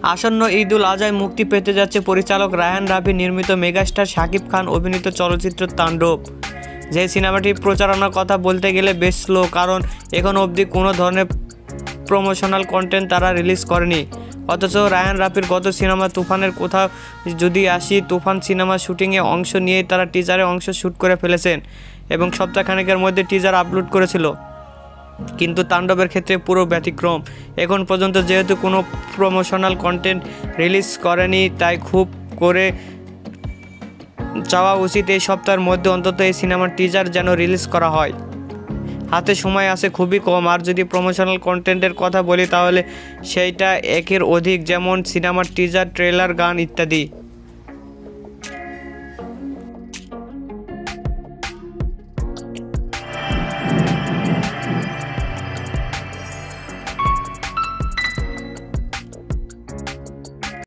আসন্ন ঈদ উল আজহায় মুক্তি পেতে যাচ্ছে পরিচালক রায়হান রাফি নির্মিত মেগাস্টার শাকিব খান অভিনীত চলচ্চিত্র তাণ্ডব। যে সিনেমাটির প্রচারণার কথা বলতে গেলে বেশ স্লো, কারণ এখন অবধি কোনো ধরনের প্রমোশনাল কন্টেন্ট তারা রিলিজ করেনি। অথচ রায়হান রাফির গত সিনেমা তুফানের কথা যদি আসি, তুফান সিনেমা শুটিংয়ে অংশ নিয়েই তারা টিজারে অংশ শ্যুট করে ফেলেছেন এবং সপ্তাহখানেকের মধ্যে টিজার আপলোড করেছিল। কিন্তু তাণ্ডবের ক্ষেত্রে পুরো ব্যতিক্রম। এখন পর্যন্ত যেহেতু কোনো প্রমোশনাল কন্টেন্ট রিলিজ করেনি, তাই খুব করে চাওয়া উচিত এই সপ্তাহের মধ্যে অন্তত এই সিনেমার টিজার যেন রিলিজ করা হয়। হাতে সময় আছে খুবই কম। আর যদি প্রমোশনাল কন্টেন্টের কথা বলি তাহলে সেইটা একের অধিক, যেমন সিনেমার টিজার, ট্রেলার, গান ইত্যাদি।